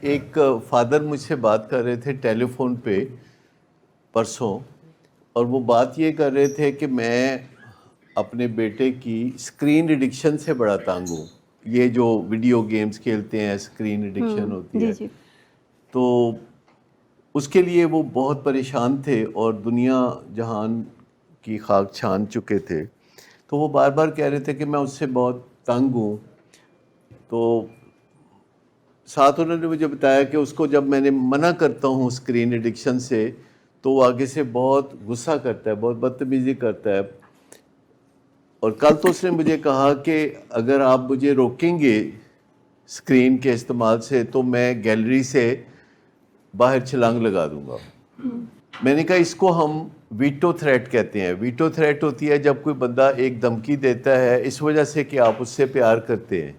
ایک فادر مجھ سے بات کر رہے تھے ٹیلی فون پہ پرسوں، اور وہ بات یہ کر رہے تھے کہ میں اپنے بیٹے کی اسکرین ایڈکشن سے بڑا تنگ ہوں. یہ جو ویڈیو گیمز کھیلتے ہیں اسکرین ایڈکشن ہوتی ہے، جی تو اس کے لیے وہ بہت پریشان تھے اور دنیا جہان کی خاک چھان چکے تھے. تو وہ بار بار کہہ رہے تھے کہ میں اس سے بہت تنگ ہوں. تو ساتھ انہوں نے مجھے بتایا کہ اس کو جب میں نے منع کرتا ہوں اسکرین ایڈکشن سے تو وہ آگے سے بہت غصہ کرتا ہے، بہت بدتمیزی کرتا ہے. اور کل تو اس نے مجھے کہا کہ اگر آپ مجھے روکیں گے اسکرین کے استعمال سے تو میں گیلری سے باہر چھلانگ لگا دوں گا. میں نے کہا اس کو ہم ویٹو تھریٹ کہتے ہیں. ویٹو تھریٹ ہوتی ہے جب کوئی بندہ ایک دھمکی دیتا ہے اس وجہ سے کہ آپ اس سے پیار کرتے ہیں،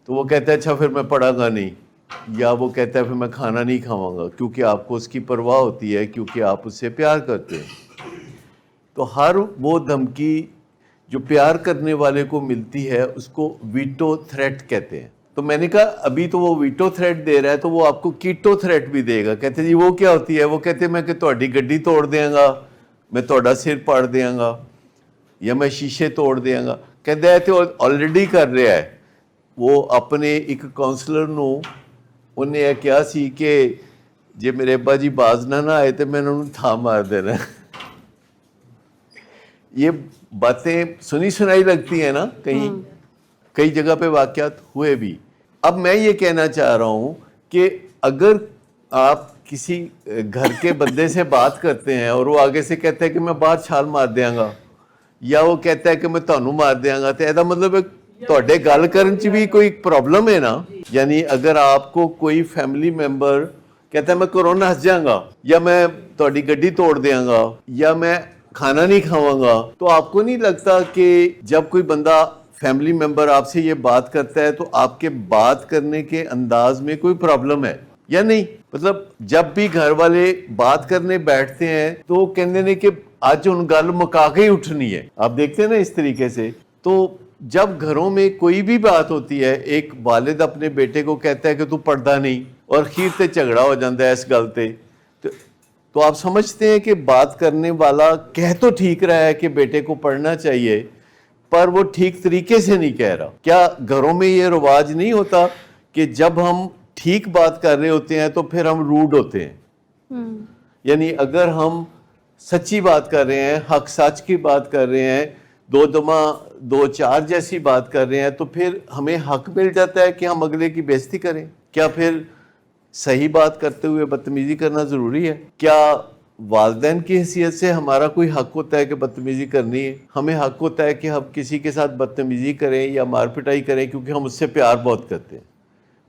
تو وہ کہتا ہے اچھا پھر میں پڑھا گا نہیں، یا وہ کہتا ہے پھر میں کھانا نہیں کھاؤں گا، کیونکہ آپ کو اس کی پرواہ ہوتی ہے، کیونکہ آپ اس سے پیار کرتے ہیں. تو ہر وہ دھمکی جو پیار کرنے والے کو ملتی ہے اس کو ویٹو تھریٹ کہتے ہیں. تو میں نے کہا ابھی تو وہ ویٹو تھریٹ دے رہا ہے تو وہ آپ کو کیٹو تھریٹ بھی دے گا. کہتے جی وہ کیا ہوتی ہے؟ وہ کہتے میں کہ تہاڈی گڈی توڑ دیاں گا، میں تہاڈا سر پاڑ دیاں گا، یا میں شیشے توڑ دیاں گا. کہتے ہیں تو آلریڈی کر رہا ہے. وہ اپنے ایک کاؤنسلر نو انہیں یہ کیا سی کہ جے میرے ابا جی باز نہ آئے تو میں انہوں نے تھا مار دینا. یہ باتیں سنی سنائی لگتی ہیں نا، کئی جگہ پہ واقعات ہوئے بھی. اب میں یہ کہنا چاہ رہا ہوں کہ اگر آپ کسی گھر کے بندے سے بات کرتے ہیں اور وہ آگے سے کہتا ہے کہ میں باہر چھال مار دیاں گا، یا وہ کہتا ہے کہ میں تانوں مار دیاں گا، تو ایسا مطلب ہے تہاڈے گل کرن چ بھی کوئی پرابلم ہے نا. یعنی اگر آپ کو کوئی فیملی ممبر کہتا ہے میں کورونا ہنس جاؤں گا، یا میں تہاڈی گڈی توڑ دیاں گا، یا میں کھانا نہیں کھاواں گا، تو آپ کو نہیں لگتا کہ جب کوئی بندہ فیملی ممبر آپ سے یہ بات کرتا ہے تو آپ کے بات کرنے کے انداز میں کوئی پرابلم ہے یا نہیں؟ مطلب جب بھی گھر والے بات کرنے بیٹھتے ہیں تو وہ کہتے ہیں کہ آج ان گل مکا کے ہی اٹھنی ہے. آپ دیکھتے ہیں نا اس طریقے سے. تو جب گھروں میں کوئی بھی بات ہوتی ہے، ایک والد اپنے بیٹے کو کہتا ہے کہ تو پڑھدا نہیں، اور خیر تے جھگڑا ہو جاتا ہے اس گل تے، تو آپ سمجھتے ہیں کہ بات کرنے والا کہہ تو ٹھیک رہا ہے کہ بیٹے کو پڑھنا چاہیے، پر وہ ٹھیک طریقے سے نہیں کہہ رہا. کیا گھروں میں یہ رواج نہیں ہوتا کہ جب ہم ٹھیک بات کر رہے ہوتے ہیں تو پھر ہم روڈ ہوتے ہیں؟ یعنی اگر ہم سچی بات کر رہے ہیں، حق سچ کی بات کر رہے ہیں، دو دما دو چار جیسی بات کر رہے ہیں، تو پھر ہمیں حق مل جاتا ہے کہ ہم اگلے کی بےزتی کریں. کیا پھر صحیح بات کرتے ہوئے بدتمیزی کرنا ضروری ہے؟ کیا والدین کی حیثیت سے ہمارا کوئی حق ہوتا ہے کہ بدتمیزی کرنی ہے؟ ہمیں حق ہوتا ہے کہ ہم کسی کے ساتھ بدتمیزی کریں یا مار پٹائی کریں کیونکہ ہم اس سے پیار بہت کرتے ہیں.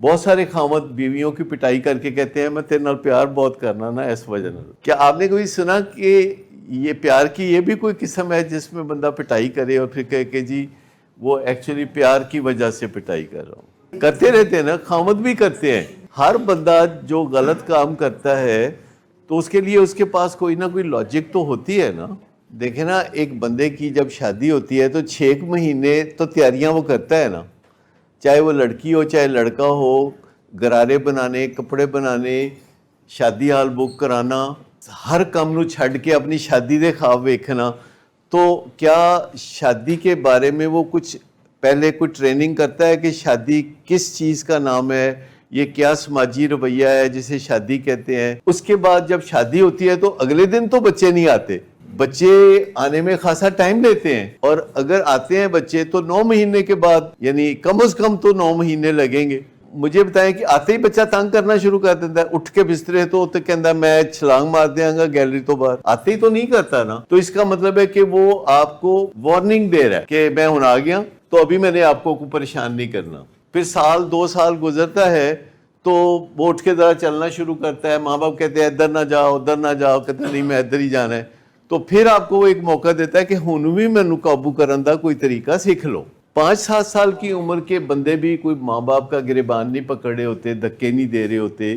بہت سارے خاوند بیویوں کی پٹائی کر کے کہتے ہیں میں تیرے نال پیار بہت کرنا نا اس وجہ نال. کیا آپ نے کوئی سنا کہ یہ پیار کی یہ بھی کوئی قسم ہے جس میں بندہ پٹائی کرے اور پھر کہے کہ جی وہ ایکچولی پیار کی وجہ سے پٹائی کر رہا ہوں؟ کرتے رہتے ہیں نا، خاوند بھی کرتے ہیں. ہر بندہ جو غلط کام کرتا ہے تو اس کے لیے اس کے پاس کوئی نہ کوئی لاجک تو ہوتی ہے نا. دیکھیں نا، ایک بندے کی جب شادی ہوتی ہے تو 6 مہینے تو تیاریاں وہ کرتا ہے نا، چاہے وہ لڑکی ہو چاہے لڑکا ہو. گرارے بنانے، کپڑے بنانے، شادی ہال بک کرانا، ہر کام نو چھڈ کے اپنی شادی دے خواب ویکھنا. تو کیا شادی کے بارے میں وہ کچھ پہلے کوئی ٹریننگ کرتا ہے کہ شادی کس چیز کا نام ہے، یہ کیا سماجی رویہ ہے جسے شادی کہتے ہیں؟ اس کے بعد جب شادی ہوتی ہے تو اگلے دن تو بچے نہیں آتے، بچے آنے میں خاصا ٹائم لیتے ہیں، اور اگر آتے ہیں بچے تو 9 مہینے کے بعد، یعنی کم از کم تو 9 مہینے لگیں گے. مجھے بتائیں کہ آتے ہی بچہ تنگ کرنا شروع کر دیتا ہے، اٹھ کے بسترے تو کہتا ہے میں چھلانگ مار دیاں گا گیلری تو باہر. آتے ہی تو نہیں کرتا نا. تو اس کا مطلب ہے کہ وہ آپ کو وارننگ دے رہا ہے کہ میں ہن آ گیا تو ابھی میں نے آپ کو کوئی پریشان نہیں کرنا. پھر سال 2 سال گزرتا ہے تو وہ اٹھ کے ذرا چلنا شروع کرتا ہے. ماں باپ کہتے ہیں ادھر نہ جاؤ ادھر نہ جاؤ، کہتے ہیں نہیں میں ادھر ہی جانا ہے. تو پھر آپ کو وہ ایک موقع دیتا ہے کہ ہن بھی مینوں قابو کرن دا کوئی طریقہ سیکھ لو. 5-7 سال کی عمر کے بندے بھی کوئی ماں باپ کا گریبان نہیں پکڑ رہے ہوتے، دھکے نہیں دے رہے ہوتے،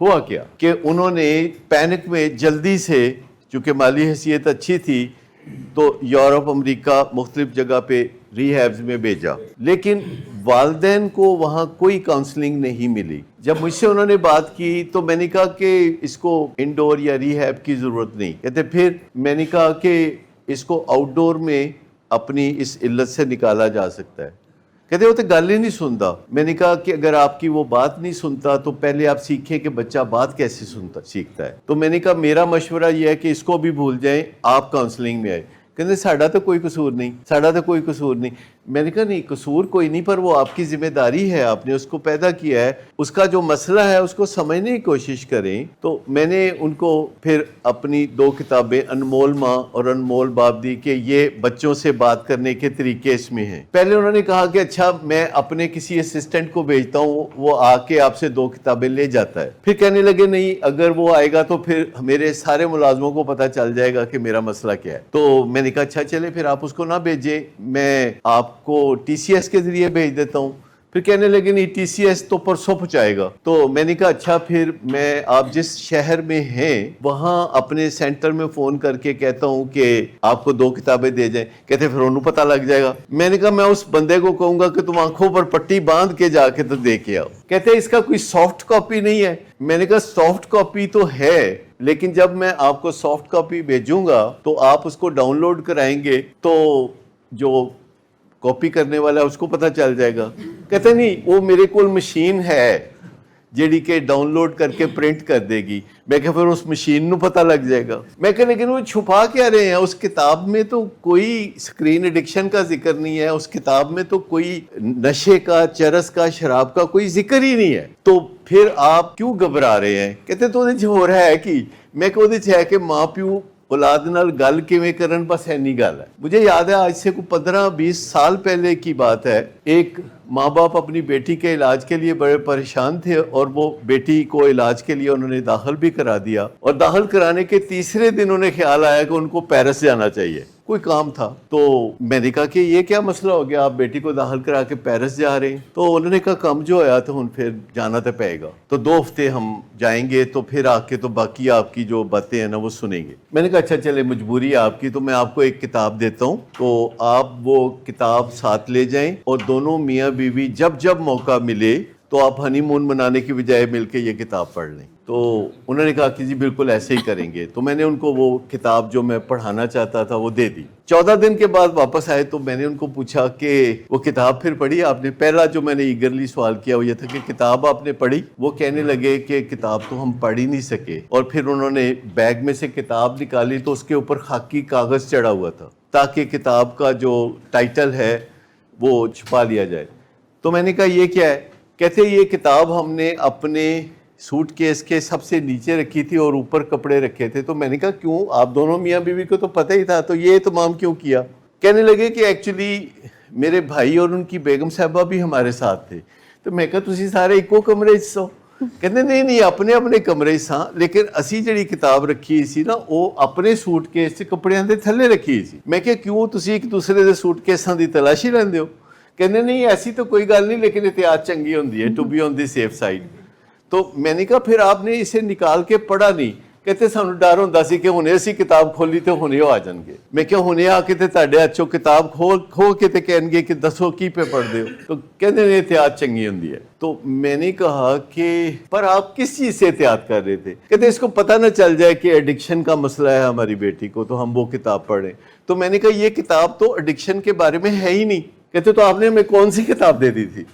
ہوا کیا کہ انہوں نے پینک میں جلدی سے، چونکہ مالی حیثیت اچھی تھی، تو یورپ، امریکہ، مختلف جگہ پہ ری ہیبز میں بھیجا، لیکن والدین کو وہاں کوئی کاؤنسلنگ نہیں ملی۔ جب مجھ سے انہوں نے بات کی تو میں نے کہا کہ اس کو انڈور یا ری ہیب کی ضرورت نہیں، کہتے پھر میں نے کہا کہ اس کو آؤٹ ڈور میں اپنی اس علت سے نکالا جا سکتا ہے۔ کہتے وہ تو گل ہی نہیں سنتا۔ میں نے کہا کہ اگر آپ کی وہ بات نہیں سنتا تو پہلے آپ سیکھیں کہ بچہ بات کیسے سیکھتا ہے۔ تو میں نے کہا میرا مشورہ یہ ہے کہ اس کو بھی بھول جائیں، آپ کاؤنسلنگ میں آئے۔ کہتے ساڈا تو کوئی قصور نہیں، ساڈا تو کوئی قصور نہیں۔ میں نے کہا نہیں، قصور کوئی نہیں، پر وہ آپ کی ذمہ داری ہے، آپ نے اس کو پیدا کیا ہے، اس کا جو مسئلہ ہے اس کو سمجھنے کی کوشش کریں۔ تو میں نے ان کو پھر اپنی 2 کتابیں انمول ماں اور انمول باپ دی کہ یہ بچوں سے بات کرنے کے طریقے اس میں ہیں۔ پہلے انہوں نے کہا کہ اچھا میں اپنے کسی اسسٹنٹ کو بھیجتا ہوں، وہ آ کے آپ سے 2 کتابیں لے جاتا ہے۔ پھر کہنے لگے نہیں، اگر وہ آئے گا تو پھر میرے سارے ملازموں کو پتہ چل جائے گا کہ میرا مسئلہ کیا ہے۔ تو میں نے کہا اچھا چلے پھر آپ اس کو نہ بھیجیں، میں آپ کو ٹی سی ایس کے ذریعے بھیج دیتا ہوں۔ پھر کہنے لگے نہیں، ٹی سی ایس تو پرسوں پہنچائے گا۔ تو میں نے کہا اچھا پھر میں آپ جس شہر میں ہیں وہاں اپنے سینٹر میں فون کر کے کہتا ہوں کہ آپ کو 2 کتابیں دے جائیں۔ کہتے پھر انہوں پتہ لگ جائے گا۔ میں نے کہا میں اس بندے کو کہوں گا کہ تم آنکھوں پر پٹی باندھ کے جا کے تو دے کے آؤ۔ کہتے اس کا کوئی سافٹ کاپی نہیں ہے۔ میں نے کہا سافٹ کاپی تو ہے، لیکن جب میں آپ کو سافٹ کاپی بھیجوں گا تو آپ اس کو ڈاؤن لوڈ کرائیں گے تو جو کاپی کرنے والا ہے اس کو پتہ چل جائے گا۔ کہتے نہیں، وہ میرے کول مشین ہے جیڑی کہ ڈاؤن لوڈ کر کے پرنٹ کر دے گی۔ میں کہ پھر اس مشین نو پتہ لگ جائے گا۔ میں کہ لیکن وہ چھپا کیا رہے ہیں؟ اس کتاب میں تو کوئی سکرین ایڈکشن کا ذکر نہیں ہے، اس کتاب میں تو کوئی نشے کا، چرس کا، شراب کا کوئی ذکر ہی نہیں ہے، تو پھر آپ کیوں گھبرا رہے ہیں؟ کہتے تو وہ ہو رہا ہے کہ میں کہ وہ ہے کہ ماں پیو اولاد نال گل کیویں کرن، بس اینی گل ہے۔ مجھے یاد ہے آج سے 15-20 سال پہلے کی بات ہے، ایک ماں باپ اپنی بیٹی کے علاج کے لیے بڑے پریشان تھے اور وہ بیٹی کو علاج کے لیے انہوں نے داخل بھی کرا دیا، اور داخل کرانے کے تیسرے دن انہیں خیال آیا کہ ان کو پیرس جانا چاہیے، کوئی کام تھا۔ تو میں نے کہا کہ یہ کیا مسئلہ ہو گیا، آپ بیٹی کو داخل کرا کے پیرس جا رہے ہیں؟ تو انہوں نے کہا کم جو آیا تو ان پھر جانا تو پائے گا، تو 2 ہفتے ہم جائیں گے، تو پھر آ کے تو باقی آپ کی جو باتیں ہیں نا وہ سنیں گے۔ میں نے کہا اچھا چلے، مجبوری ہے آپ کی، تو میں آپ کو ایک کتاب دیتا ہوں، تو آپ وہ کتاب ساتھ لے جائیں، اور دونوں میاں بیوی جب موقع ملے تو آپ ہنی مون منانے کی بجائے مل کے یہ کتاب پڑھ لیں۔ تو انہوں نے کہا کہ جی بالکل ایسے ہی کریں گے۔ تو میں نے ان کو وہ کتاب جو میں پڑھانا چاہتا تھا وہ دے دی۔ 14 دن کے بعد واپس آئے تو میں نے ان کو پوچھا کہ وہ کتاب پھر پڑھی آپ نے؟ پہلا جو میں نے ایگرلی سوال کیا وہ یہ تھا کہ کتاب آپ نے پڑھی؟ وہ کہنے لگے کہ کتاب تو ہم پڑھ ہی نہیں سکے، اور پھر انہوں نے بیگ میں سے کتاب نکالی تو اس کے اوپر خاکی کاغذ چڑھا ہوا تھا تاکہ کتاب کا جو ٹائٹل ہے وہ چھپا لیا جائے۔ تو میں نے کہا یہ کیا ہے؟ کہتے یہ کتاب ہم نے اپنے سوٹ کیس کے سب سے نیچے رکھی تھی اور اوپر کپڑے رکھے تھے۔ تو میں نے کہا کیوں؟ آپ دونوں میاں بیوی کو تو پتہ ہی تھا، تو یہ اہتمام کیوں کیا؟ کہنے لگے کہ ایکچولی میرے بھائی اور ان کی بیگم صاحبہ بھی ہمارے ساتھ تھے۔ تو میں کہا تسی سارے ایکو کمرے سو؟ کہتے نہیں اپنے اپنے کمرے ساں، لیکن اسی جڑی کتاب رکھی سی نا وہ اپنے سوٹ کیس کپڑیاں دے تھلے رکھی سی۔ میں کہ کیوں تسی ایک دوسرے دے سوٹ کیساں دی تلاشی لیندے ہو؟ کہنے نہیں ایسی تو کوئی گل نہیں، لیکن احتیاط چنگی ہوندی ہے، to be on the safe side. تو میں نے کہا پھر آپ نے اسے نکال کے پڑھا نہیں؟ کہتے سانو ڈر ہوندا سی کہ ہنے اسی کتاب کھولی تے ہنے آ جان گے۔ میں کہ ہنے آ کے تے تہاڈے ہتھوں کتاب کھول کے تے کہن گے کہ دسو کی پہ پڑھ دے ہو؟ تو کہتے ہیں احتیاط چنگی ہوندی ہے۔ تو میں نے کہا کہ پر آپ کس چیز سے احتیاط کر رہے تھے؟ کہتے اس کو پتہ نہ چل جائے کہ ایڈکشن کا مسئلہ ہے ہماری بیٹی کو، تو ہم وہ کتاب پڑھیں۔ تو میں نے کہا یہ کتاب تو ایڈکشن کے بارے میں ہے ہی نہیں۔ کہتے تو آپ نے ہمیں کون سی کتاب دے دی تھی؟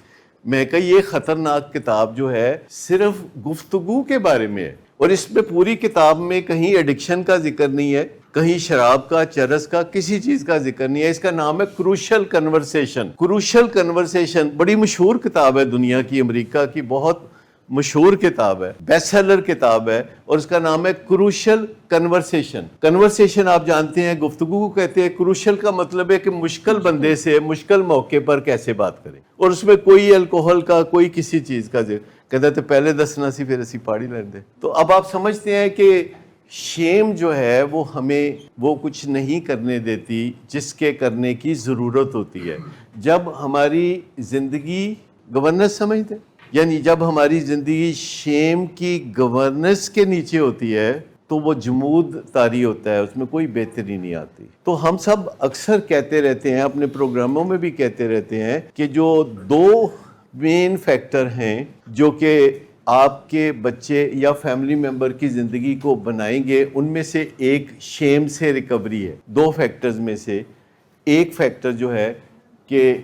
میں کہا یہ خطرناک کتاب جو ہے صرف گفتگو کے بارے میں ہے، اور اس میں پوری کتاب میں کہیں ایڈکشن کا ذکر نہیں ہے، کہیں شراب کا، چرس کا، کسی چیز کا ذکر نہیں ہے۔ اس کا نام ہے کروشل کنورسیشن۔ کروشل کنورسیشن بڑی مشہور کتاب ہے، دنیا کی، امریکہ کی بہت مشہور کتاب ہے، بیسٹ سیلر کتاب ہے، اور اس کا نام ہے کروشل کنورسیشن۔ کنورسیشن آپ جانتے ہیں گفتگو کو کہتے ہیں، کروشل کا مطلب ہے کہ مشکل بندے سے مشکل موقع پر کیسے بات کریں، اور اس میں کوئی الکوہل کا، کوئی کسی چیز کا ذکر۔ کہتے تھے پہلے دسنا سی پھر اسی پاڑی لیندے۔ تو اب آپ سمجھتے ہیں کہ شیم جو ہے وہ ہمیں وہ کچھ نہیں کرنے دیتی جس کے کرنے کی ضرورت ہوتی ہے۔ جب ہماری زندگی گورننس سمجھتے یعنی جب ہماری زندگی شیم کی گورننس کے نیچے ہوتی ہے تو وہ جمود طاری ہوتا ہے، اس میں کوئی بہتری نہیں آتی. تو ہم سب اکثر کہتے رہتے ہیں، اپنے پروگراموں میں بھی کہتے رہتے ہیں کہ جو 2 مین فیکٹر ہیں جو کہ آپ کے بچے یا فیملی ممبر کی زندگی کو بنائیں گے، ان میں سے ایک شیم سے ریکوری ہے. 2 فیکٹرز میں سے ایک فیکٹر جو ہے کہ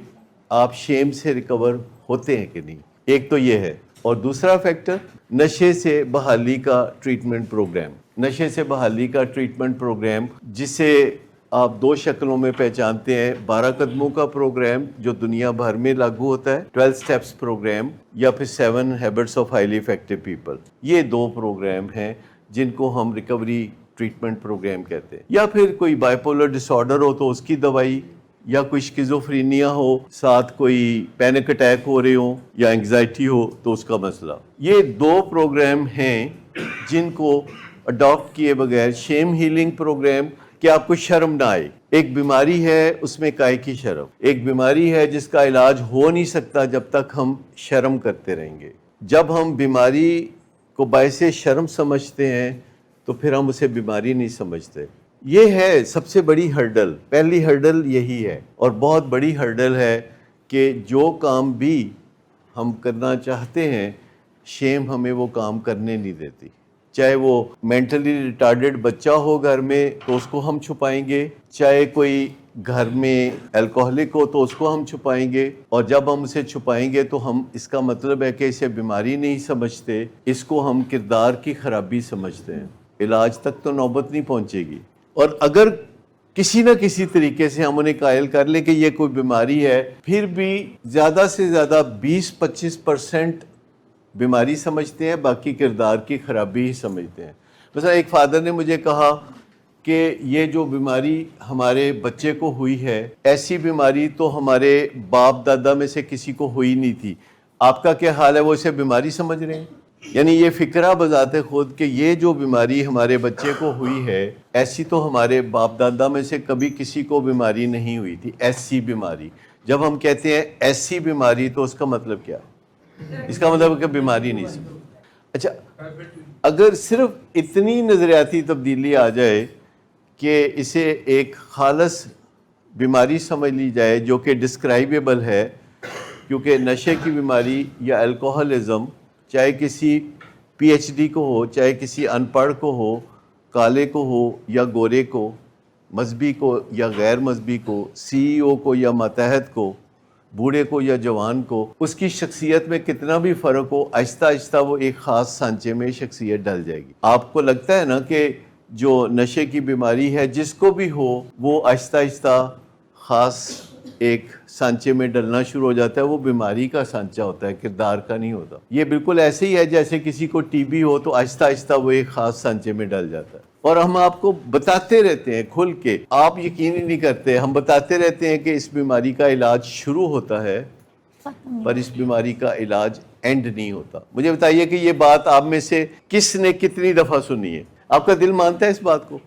آپ شیم سے ریکور ہوتے ہیں کہ نہیں، ایک تو یہ ہے. اور دوسرا فیکٹر نشے سے بحالی کا ٹریٹمنٹ پروگرام. نشے سے بحالی کا ٹریٹمنٹ پروگرام جسے آپ 2 شکلوں میں پہچانتے ہیں، 12 قدموں کا پروگرام جو دنیا بھر میں لاگو ہوتا ہے، 12 سٹیپس پروگرام، یا پھر 7 habits of highly effective people. یہ 2 پروگرام ہیں جن کو ہم ریکوری ٹریٹمنٹ پروگرام کہتے ہیں. یا پھر کوئی بائیپولر ڈس آرڈر ہو تو اس کی دوائی، یا کوئی شکیزوفرینیا ہو، ساتھ کوئی پینک اٹیک ہو رہے ہوں یا انگزائٹی ہو تو اس کا مسئلہ. یہ 2 پروگرام ہیں جن کو اڈاپٹ کیے بغیر شیم ہیلنگ پروگرام کہ آپ کو شرم نہ آئے. ایک بیماری ہے اس میں کائے کی شرم، ایک بیماری ہے جس کا علاج ہو نہیں سکتا جب تک ہم شرم کرتے رہیں گے. جب ہم بیماری کو باعث شرم سمجھتے ہیں تو پھر ہم اسے بیماری نہیں سمجھتے. یہ ہے سب سے بڑی ہرڈل، پہلی ہرڈل یہی ہے. اور بہت بڑی ہرڈل ہے کہ جو کام بھی ہم کرنا چاہتے ہیں شیم ہمیں وہ کام کرنے نہیں دیتی. چاہے وہ مینٹلی ریٹارڈڈ بچہ ہو گھر میں تو اس کو ہم چھپائیں گے، چاہے کوئی گھر میں الکوہلک ہو تو اس کو ہم چھپائیں گے. اور جب ہم اسے چھپائیں گے تو ہم اس کا مطلب ہے کہ اسے بیماری نہیں سمجھتے، اس کو ہم کردار کی خرابی سمجھتے ہیں. علاج تک تو نوبت نہیں پہنچے گی. اور اگر کسی نہ کسی طریقے سے ہم انہیں قائل کر لیں کہ یہ کوئی بیماری ہے، پھر بھی زیادہ سے زیادہ 20-25% بیماری سمجھتے ہیں، باقی کردار کی خرابی ہی سمجھتے ہیں. مثلا ایک فادر نے مجھے کہا کہ یہ جو بیماری ہمارے بچے کو ہوئی ہے، ایسی بیماری تو ہمارے باپ دادا میں سے کسی کو ہوئی نہیں تھی. آپ کا کیا حال ہے؟ وہ اسے بیماری سمجھ رہے ہیں. یعنی یہ فکرہ بذات خود کہ یہ جو بیماری ہمارے بچے کو ہوئی ہے، ایسی تو ہمارے باپ دادا میں سے کبھی کسی کو بیماری نہیں ہوئی تھی. ایسی بیماری، جب ہم کہتے ہیں ایسی بیماری تو اس کا مطلب کیا؟ اس کا مطلب کہ بیماری نہیں سی. اچھا، اگر صرف اتنی نظریاتی تبدیلی آ جائے کہ اسے ایک خالص بیماری سمجھ لی جائے جو کہ ڈسکرائبیبل ہے، کیونکہ نشے کی بیماری یا الکوہلزم چاہے کسی پی ایچ ڈی کو ہو، چاہے کسی ان پڑھ کو ہو، کالے کو ہو یا گورے کو، مذہبی کو یا غیر مذہبی کو، سی ای او کو یا ماتحت کو، بوڑھے کو یا جوان کو، اس کی شخصیت میں کتنا بھی فرق ہو، آہستہ آہستہ وہ ایک خاص سانچے میں شخصیت ڈل جائے گی. آپ کو لگتا ہے نا کہ جو نشے کی بیماری ہے جس کو بھی ہو وہ آہستہ آہستہ خاص ایک سانچے میں ڈلنا شروع ہو جاتا ہے. وہ بیماری کا سانچہ ہوتا ہے، کردار کا نہیں ہوتا. یہ بالکل ایسے ہی ہے جیسے کسی کو ٹی بی ہو تو آہستہ آہستہ وہ ایک خاص سانچے میں ڈل جاتا ہے. اور ہم آپ کو بتاتے رہتے ہیں کھل کے، آپ یقین ہی نہیں کرتے، ہم بتاتے رہتے ہیں کہ اس بیماری کا علاج شروع ہوتا ہے پر اس بیماری کا علاج اینڈ نہیں ہوتا. مجھے بتائیے کہ یہ بات آپ میں سے کس نے کتنی دفعہ سنی ہے؟ آپ کا دل مانتا ہے اس بات کو؟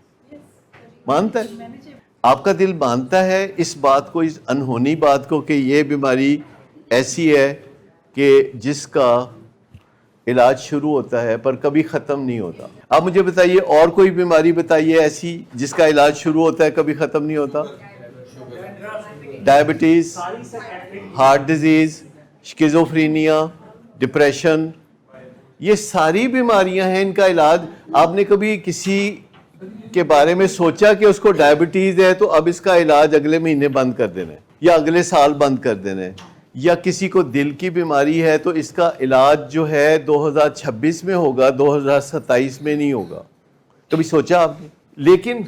مانتا ہے؟ آپ کا دل مانتا ہے اس بات کو، اس انہونی بات کو کہ یہ بیماری ایسی ہے کہ جس کا علاج شروع ہوتا ہے پر کبھی ختم نہیں ہوتا؟ آپ مجھے بتائیے اور کوئی بیماری بتائیے ایسی جس کا علاج شروع ہوتا ہے کبھی ختم نہیں ہوتا. ڈائبٹیز، ہارٹ ڈیزیز، شکیزوفرینیا، ڈپریشن، یہ ساری بیماریاں ہیں، ان کا علاج. آپ نے کبھی کسی کے بارے میں سوچا کہ اس کو ڈائبٹیز ہے تو اب اس کا علاج اگلے مہینے بند کر دینا ہے یا اگلے سال بند کر دینا ہے؟ یا کسی کو دل کی بیماری ہے تو اس کا علاج جو ہے 2026 میں ہوگا، 2027 میں نہیں ہوگا؟ کبھی سوچا آپ نے؟ لیکن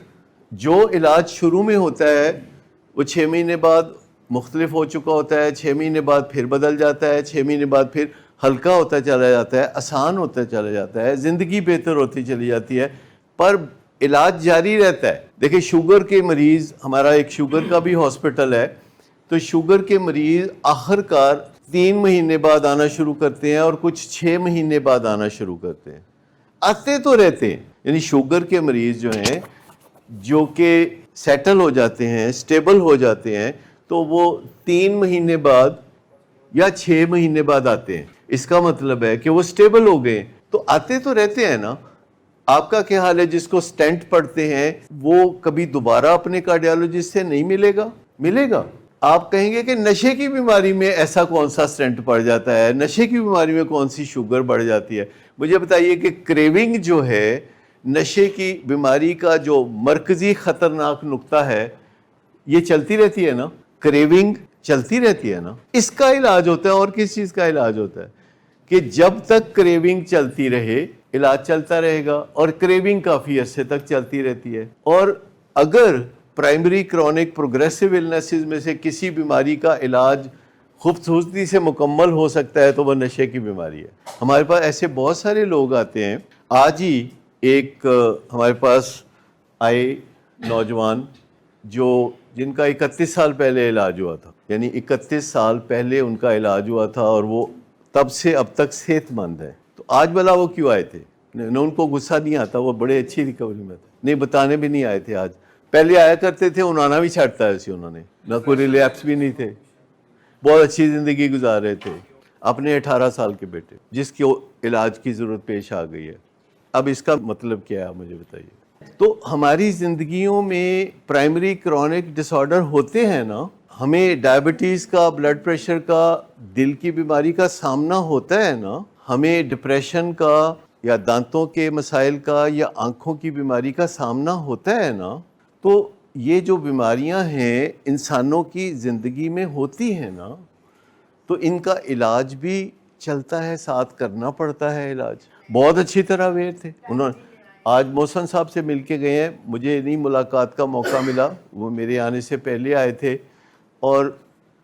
جو علاج شروع میں ہوتا ہے وہ 6 مہینے بعد مختلف ہو چکا ہوتا ہے، 6 مہینے بعد پھر بدل جاتا ہے، 6 مہینے بعد پھر ہلکا ہوتا چلا جاتا ہے، آسان ہوتا چلا جاتا ہے، زندگی بہتر ہوتی چلی جاتی ہے، پر علاج جاری رہتا ہے. دیکھیں شوگر کے مریض، ہمارا ایک شوگر کا بھی ہاسپٹل ہے، تو شوگر کے مریض آخر کار 3 مہینے بعد آنا شروع کرتے ہیں اور کچھ 6 مہینے بعد آنا شروع کرتے ہیں. آتے تو رہتے ہیں. یعنی شوگر کے مریض جو ہیں جو کہ سیٹل ہو جاتے ہیں، سٹیبل ہو جاتے ہیں، تو وہ 3 مہینے بعد یا 6 مہینے بعد آتے ہیں، اس کا مطلب ہے کہ وہ سٹیبل ہو گئے. تو آتے تو رہتے ہیں نا. آپ کا کیا حال ہے جس کو سٹینٹ پڑتے ہیں وہ کبھی دوبارہ اپنے کارڈیالوجسٹ سے نہیں ملے گا؟ ملے گا. آپ کہیں گے کہ نشے کی بیماری میں ایسا کون سا سٹینٹ پڑ جاتا ہے، نشے کی بیماری میں کون سی شوگر بڑھ جاتی ہے؟ مجھے بتائیے کہ کریونگ جو ہے نشے کی بیماری کا جو مرکزی خطرناک نقطہ ہے، یہ چلتی رہتی ہے نا. کریونگ چلتی رہتی ہے نا. اس کا علاج ہوتا ہے. اور کس چیز کا علاج ہوتا ہے کہ جب تک کریونگ چلتی رہے علاج چلتا رہے گا، اور کریونگ کافی عرصے تک چلتی رہتی ہے. اور اگر پرائمری کرونک پروگریسو النیسز میں سے کسی بیماری کا علاج خوبصورتی سے مکمل ہو سکتا ہے تو وہ نشے کی بیماری ہے. ہمارے پاس ایسے بہت سارے لوگ آتے ہیں. آج ہی ایک ہمارے پاس آئے نوجوان جن کا 31 سال پہلے علاج ہوا تھا، یعنی 31 سال پہلے ان کا علاج ہوا تھا اور وہ تب سے اب تک صحت مند ہے. تو آج بلا وہ کیوں آئے تھے؟ نہ ان کو غصہ نہیں آتا، وہ بڑے اچھی ریکوری میں تھے، نہیں بتانے بھی نہیں آئے تھے. آج پہلے آیا کرتے تھے، انہوں بھی چھاڑتا ہے انہوں نے، نہ کوئی ریلیپس بھی نہیں تھے، بہت اچھی زندگی گزار رہے تھے. اپنے 18 سال کے بیٹے جس کی علاج کی ضرورت پیش آ گئی ہے. اب اس کا مطلب کیا ہے مجھے بتائیے. تو ہماری زندگیوں میں پرائمری کرونک ڈس آرڈر ہوتے ہیں نا. ہمیں ڈائبٹیز کا، بلڈ پریشر کا، دل کی بیماری کا سامنا ہوتا ہے نا. ہمیں ڈپریشن کا یا دانتوں کے مسائل کا یا آنکھوں کی بیماری کا سامنا ہوتا ہے نا. تو یہ جو بیماریاں ہیں انسانوں کی زندگی میں ہوتی ہیں نا، تو ان کا علاج بھی چلتا ہے، ساتھ کرنا پڑتا ہے علاج. بہت اچھی طرح اویئر تھے. آج محسن صاحب سے مل کے گئے ہیں، مجھے نہیں ملاقات کا موقع ملا، وہ میرے آنے سے پہلے آئے تھے، اور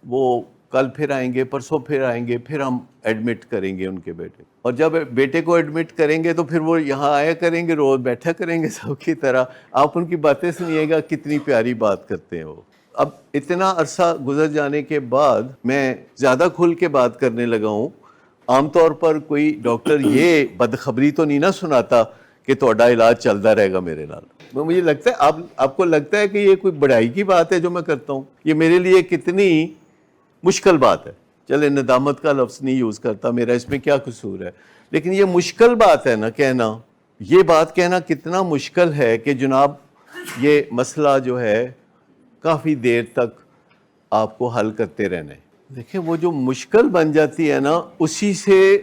وہ کل پھر آئیں گے، پرسوں پھر آئیں گے، پھر ہم ایڈمٹ کریں گے ان کے بیٹے. اور جب بیٹے کو ایڈمٹ کریں گے تو پھر وہ یہاں آیا کریں گے، روز بیٹھا کریں گے سب کی طرح. آپ ان کی باتیں سنیے گا، کتنی پیاری بات کرتے ہیں وہ. اب اتنا عرصہ گزر جانے کے بعد میں زیادہ کھل کے بات کرنے لگا ہوں. عام طور پر کوئی ڈاکٹر یہ بدخبری تو نہیں نہ سناتا کہ تہاڈا علاج چلتا رہے گا میرے نال. مجھے لگتا ہے آپ کو لگتا ہے کہ یہ کوئی بڑائی کی بات ہے جو میں کرتا ہوں. یہ میرے لیے کتنی مشکل بات ہے. چلے ندامت کا لفظ نہیں یوز کرتا، میرا اس میں کیا قصور ہے، لیکن یہ مشکل بات ہے نا کہنا. یہ بات کہنا کتنا مشکل ہے کہ جناب یہ مسئلہ جو ہے کافی دیر تک آپ کو حل کرتے رہنا ہے. دیکھیں وہ جو مشکل بن جاتی ہے نا، اسی سے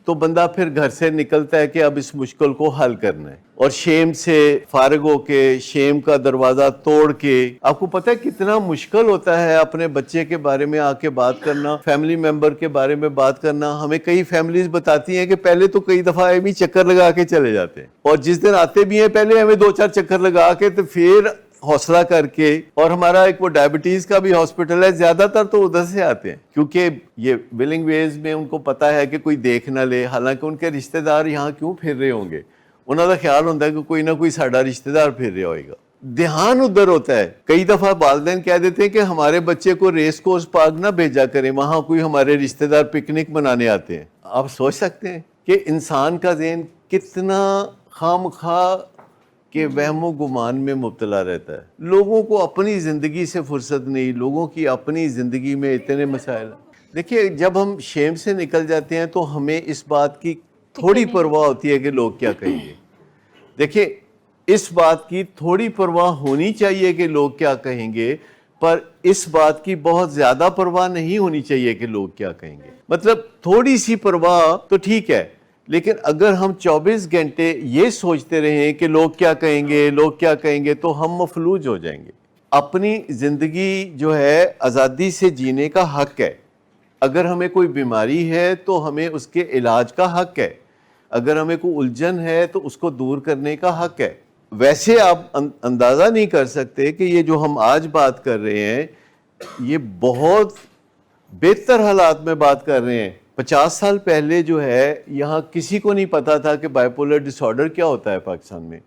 تو بندہ پھر گھر سے نکلتا ہے کہ اب اس مشکل کو حل کرنا ہے، اور شیم سے فارغ ہو کے، شیم کا دروازہ توڑ کے. آپ کو پتہ ہے کتنا مشکل ہوتا ہے اپنے بچے کے بارے میں آ کے بات کرنا، فیملی ممبر کے بارے میں بات کرنا. ہمیں کئی فیملیز بتاتی ہیں کہ پہلے تو کئی دفعہ بھی چکر لگا کے چلے جاتے ہیں، اور جس دن آتے بھی ہیں پہلے ہمیں 2-4 چکر لگا کے تو پھر حوصلہ کر کے. اور ہمارا ایک وہ ڈائبٹیز کا بھی ہاسپٹل ہے، زیادہ تر تو ادھر سے آتے ہیں کیونکہ یہ ولنگ ویز میں ان کو پتا ہے کہ کوئی دیکھ نہ لے. حالانکہ ان کے رشتہ دار یہاں کیوں پھر رہے ہوں گے، انہوں کا خیال ہوتا ہے کہ کوئی نہ کوئی ساڈا رشتہ دار پھر رہا ہوئے گا. دھیان ادھر ہوتا ہے. کئی دفعہ والدین کہہ دیتے ہیں کہ ہمارے بچے کو ریس کورس پارک نہ بھیجا کریں، وہاں کوئی ہمارے رشتہ دار پکنک منانے آتے ہیں. آپ سوچ سکتے ہیں کہ انسان کا ذہن کتنا خام خواہ کہ وہم و گمان میں مبتلا رہتا ہے. لوگوں کو اپنی زندگی سے فرصت نہیں، لوگوں کی اپنی زندگی میں اتنے مسائل. دیکھیے جب ہم شیم سے نکل جاتے ہیں تو ہمیں اس بات کی تھوڑی پرواہ ہوتی ہے کہ لوگ کیا کہیں گے. دیکھیے اس بات کی تھوڑی پرواہ ہونی چاہیے کہ لوگ کیا کہیں گے، پر اس بات کی بہت زیادہ پرواہ نہیں ہونی چاہیے کہ لوگ کیا کہیں گے. مطلب تھوڑی سی پرواہ تو ٹھیک ہے، لیکن اگر ہم 24 گھنٹے یہ سوچتے رہیں کہ لوگ کیا کہیں گے، لوگ کیا کہیں گے، تو ہم مفلوج ہو جائیں گے. اپنی زندگی جو ہے آزادی سے جینے کا حق ہے. اگر ہمیں کوئی بیماری ہے تو ہمیں اس کے علاج کا حق ہے. اگر ہمیں کوئی الجھن ہے تو اس کو دور کرنے کا حق ہے. ویسے آپ اندازہ نہیں کر سکتے کہ یہ جو ہم آج بات کر رہے ہیں یہ بہت بہتر حالات میں بات کر رہے ہیں. 50 سال پہلے جو ہے یہاں کسی کو نہیں پتا تھا کہ بائیپولر ڈس آرڈر کیا ہوتا ہے پاکستان میں.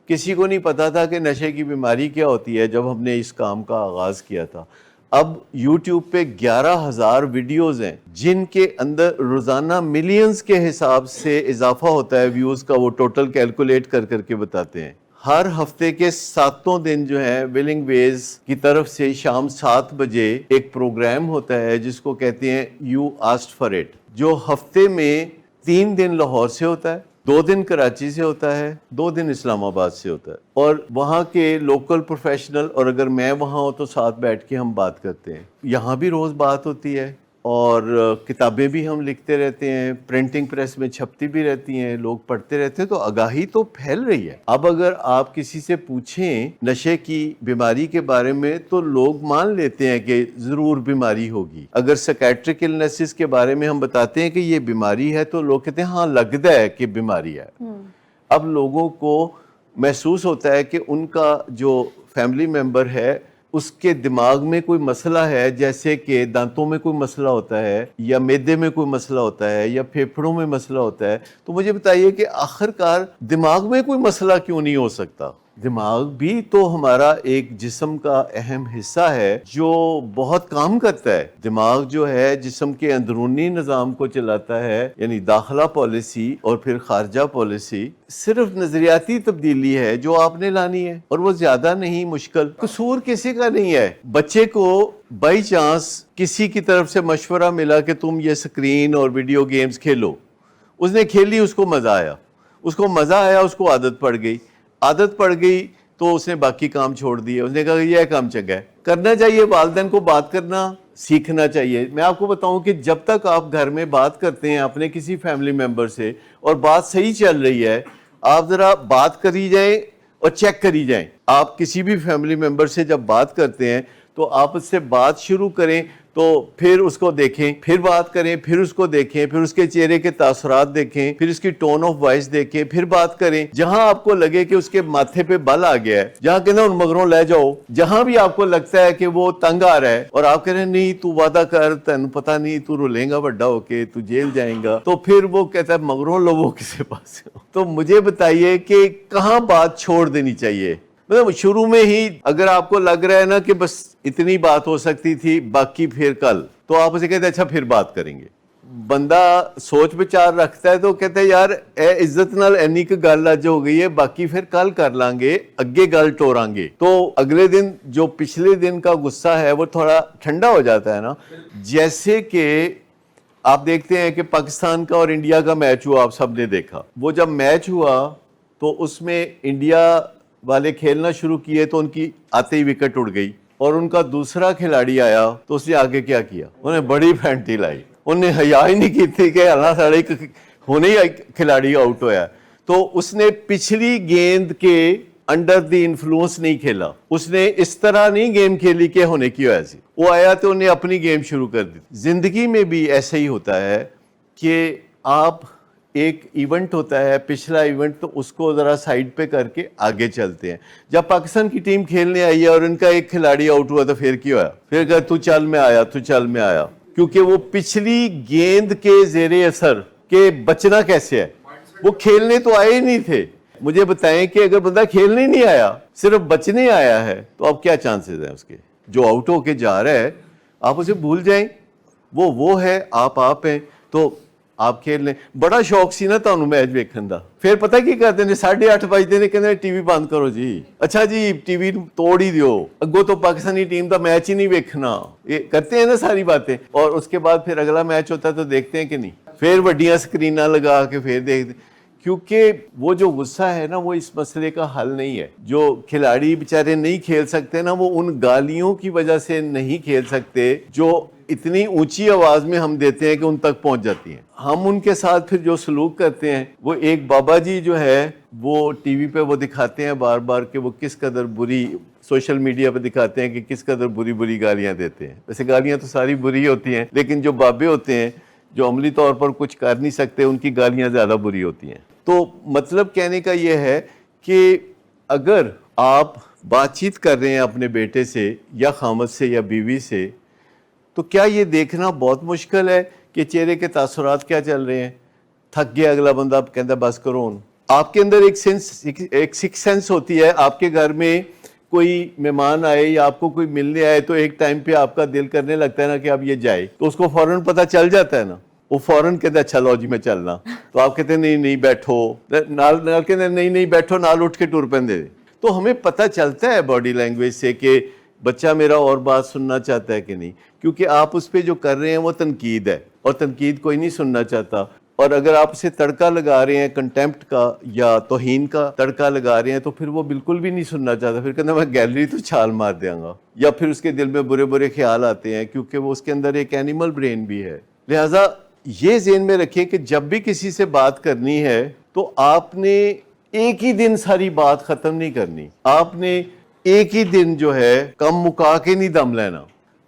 کسی کو نہیں پتا تھا کہ نشے کی بیماری کیا ہوتی ہے جب ہم نے اس کام کا آغاز کیا تھا. اب یوٹیوب پہ 11,000 ویڈیوز ہیں جن کے اندر روزانہ ملینز کے حساب سے اضافہ ہوتا ہے ویوز کا. وہ ٹوٹل کیلکولیٹ کر کے بتاتے ہیں. ہر ہفتے کے 7 دن جو ہے ولنگ ویز کی طرف سے شام 7 بجے ایک پروگرام ہوتا ہے جس کو کہتے ہیں یو آسکڈ فار اٹ، جو ہفتے میں 3 دن لاہور سے ہوتا ہے، 2 دن کراچی سے ہوتا ہے، 2 دن اسلام آباد سے ہوتا ہے، اور وہاں کے لوکل پروفیشنل، اور اگر میں وہاں ہوں تو ساتھ بیٹھ کے ہم بات کرتے ہیں۔ یہاں بھی روز بات ہوتی ہے، اور کتابیں بھی ہم لکھتے رہتے ہیں، پرنٹنگ پریس میں چھپتی بھی رہتی ہیں، لوگ پڑھتے رہتے ہیں، تو آگاہی تو پھیل رہی ہے۔ اب اگر آپ کسی سے پوچھیں نشے کی بیماری کے بارے میں تو لوگ مان لیتے ہیں کہ ضرور بیماری ہوگی۔ اگر سائکیٹرک النیسز کے بارے میں ہم بتاتے ہیں کہ یہ بیماری ہے تو لوگ کہتے ہیں ہاں لگتا ہے کہ بیماری ہے۔ اب لوگوں کو محسوس ہوتا ہے کہ ان کا جو فیملی ممبر ہے اس کے دماغ میں کوئی مسئلہ ہے، جیسے کہ دانتوں میں کوئی مسئلہ ہوتا ہے، یا معدے میں کوئی مسئلہ ہوتا ہے، یا پھیپھڑوں میں مسئلہ ہوتا ہے، تو مجھے بتائیے کہ آخر کار دماغ میں کوئی مسئلہ کیوں نہیں ہو سکتا؟ دماغ بھی تو ہمارا ایک جسم کا اہم حصہ ہے جو بہت کام کرتا ہے۔ دماغ جو ہے جسم کے اندرونی نظام کو چلاتا ہے، یعنی داخلہ پالیسی اور پھر خارجہ پالیسی۔ صرف نظریاتی تبدیلی ہے جو آپ نے لانی ہے، اور وہ زیادہ نہیں مشکل، قصور کسی کا نہیں ہے۔ بچے کو بائی چانس کسی کی طرف سے مشورہ ملا کہ تم یہ سکرین اور ویڈیو گیمز کھیلو، اس نے کھیلی، اس کو مزہ آیا، اس کو عادت پڑ گئی تو اس نے باقی کام چھوڑ دیے، اس نے کہا کہ یہ کام چنگا ہے۔ کرنا چاہیے، والدین کو بات کرنا سیکھنا چاہیے۔ میں آپ کو بتاؤں کہ جب تک آپ گھر میں بات کرتے ہیں اپنے کسی فیملی ممبر سے اور بات صحیح چل رہی ہے، آپ ذرا بات کری جائیں اور چیک کری جائیں۔ آپ کسی بھی فیملی ممبر سے جب بات کرتے ہیں تو آپ اس سے بات شروع کریں تو پھر اس کو دیکھیں، پھر بات کریں، پھر اس کو دیکھیں، پھر اس کے چہرے کے تاثرات دیکھیں، پھر اس کی ٹون آف وائس دیکھیں، پھر بات کریں۔ جہاں آپ کو لگے کہ اس کے ماتھے پہ بل آ گیا ہے، جہاں کہنا ان مگروں لے جاؤ، جہاں بھی آپ کو لگتا ہے کہ وہ تنگ آ رہا ہے اور آپ کہہ رہے ہیں نہیں تو وعدہ کر، تین پتہ نہیں تو رولیں گا بڑا ہو کے، تو جیل جائیں گا، تو پھر وہ کہتا ہے مگروں لو وہ کسی پاس۔ تو مجھے بتائیے کہ کہاں بات چھوڑ دینی چاہیے؟ مطلب شروع میں ہی اگر آپ کو لگ رہا ہے نا کہ بس اتنی بات ہو سکتی تھی باقی پھر کل، تو آپ اسے کہتے ہیں اچھا پھر بات کریں گے۔ بندہ سوچ بچار رکھتا ہے تو کہتا ہے یار اے عزت نال اینی کہ گل اج ہو گئی ہے، باقی پھر کل کر لیں گے، اگے گل ٹوریں گے۔ تو اگلے دن جو پچھلے دن کا غصہ ہے وہ تھوڑا ٹھنڈا ہو جاتا ہے نا۔ جیسے کہ آپ دیکھتے ہیں کہ پاکستان کا اور انڈیا کا میچ ہوا، آپ سب نے دیکھا۔ وہ جب میچ ہوا تو اس میں انڈیا والے کھیلنا شروع کیے تو ان کی آتے ہی وکٹ اڑ گئی، اور ان کا دوسرا کھلاڑی آیا تو اس نے آگے کیا کیا، انہیں بڑی پھینٹی لائی، انہوں نے حیا ہی نہیں کی تھی کہ اللہ ساڑے ہونے ہی کھلاڑی آؤٹ ہویا، تو اس نے پچھلی گیند کے انڈر دی انفلوئنس نہیں کھیلا، اس نے اس طرح نہیں گیم کھیلی کہ ہونے کی وجہ سے وہ آیا تو انہیں اپنی گیم شروع کر دی۔ زندگی میں بھی ایسا ہی ہوتا ہے کہ آپ ایک ایونٹ ہوتا ہے، پچھلا ایونٹ، تو اس کو ذرا سائڈ پہ کر کے آگے چلتے ہیں۔ جب پاکستان کی ٹیم کھیلنے آئی ہے اور ان کا ایک کھلاڑی آؤٹ ہوا تو پھر کیا ہوا؟ پھر کہا تو چل میں آیا، کیونکہ وہ پچھلی گیند کے زیر اثر کہ بچنا کیسے ہے، وہ کھیلنے تو آئے ہی نہیں تھے۔ مجھے بتائیں کہ اگر بندہ کھیلنے نہیں آیا، صرف بچنے آیا ہے، تو اب کیا چانسز ہیں اس کے؟ جو آؤٹ ہو کے جا رہا ہے آپ اسے بھول جائیں، وہ ہے، آپ ہیں، تو آپ کھیل لیں۔ بڑا شوق سی نا تانوں میچ ویکھن دا، پھر پتہ کی کرتے ہیں 8:30 بجتے نے کہتے ٹی وی بند کرو جی، اچھا جی ٹی وی توڑ ہی دیو، اگوں تو پاکستانی ٹیم دا میچ ہی نہیں ویکھنا، یہ کرتے ہیں نا ساری باتیں، اور اس کے بعد پھر اگلا میچ ہوتا ہے تو دیکھتے ہیں کہ نہیں، پھر وڈیاں سکریناں لگا کے پھر دیکھتے ہیں۔ کیونکہ وہ جو غصہ ہے نا وہ اس مسئلے کا حل نہیں ہے۔ جو کھلاڑی بیچارے نہیں کھیل سکتے نا، وہ ان گالیوں کی وجہ سے نہیں کھیل سکتے جو اتنی اونچی آواز میں ہم دیتے ہیں کہ ان تک پہنچ جاتی ہیں۔ ہم ان کے ساتھ پھر جو سلوک کرتے ہیں، وہ ایک بابا جی جو ہے وہ ٹی وی پہ وہ دکھاتے ہیں بار بار کہ وہ کس قدر بری، سوشل میڈیا پہ دکھاتے ہیں کہ کس قدر بری گالیاں دیتے ہیں۔ ویسے گالیاں تو ساری بری ہوتی ہیں، لیکن جو بابے ہوتے ہیں جو عملی طور پر کچھ کر نہیں سکتے، ان کی گالیاں زیادہ بری ہوتی ہیں۔ تو مطلب کہنے کا یہ ہے کہ اگر آپ بات چیت کر رہے ہیں اپنے بیٹے سے یا خامد سے یا بیوی سے، تو کیا یہ دیکھنا بہت مشکل ہے کہ چہرے کے تاثرات کیا چل رہے ہیں؟ تھک گیا اگلا بندہ، اب کہتا ہے بس کرو۔ آپ کے اندر ایک سکس سینس ہوتی ہے، آپ کے گھر میں کوئی مہمان آئے یا آپ کو کوئی ملنے آئے تو ایک ٹائم پہ آپ کا دل کرنے لگتا ہے نا کہ اب یہ جائے، تو اس کو فوراً پتہ چل جاتا ہے نا وہ فوراً کہتے ہیں اچھا لو جی میں چلنا, تو آپ کہتے ہیں نہیں نہیں بیٹھو, نال کہتے ہیں نہیں نہیں بیٹھو, نال اٹھ کے ٹور پین دے. تو ہمیں پتہ چلتا ہے باڈی لینگویج سے کہ بچہ میرا اور بات سننا چاہتا ہے کہ نہیں, کیونکہ آپ اس پہ جو کر رہے ہیں وہ تنقید ہے, اور تنقید کوئی نہیں سننا چاہتا. اور اگر آپ اسے تڑکا لگا رہے ہیں کنٹیمپٹ کا یا توہین کا تڑکا لگا رہے ہیں, تو پھر وہ بالکل بھی نہیں سننا چاہتا. پھر کہنا میں گیلری تو چھال مار دوں گا, یا پھر اس کے دل میں برے برے خیال آتے ہیں, کیونکہ وہ اس کے اندر ایک اینیمل برین بھی ہے. لہٰذا یہ ذہن میں رکھیں کہ جب بھی کسی سے بات کرنی ہے تو آپ نے ایک ہی دن ساری بات ختم نہیں کرنی, آپ نے ایک ہی دن جو ہے کم مکا کے نہیں دم لینا.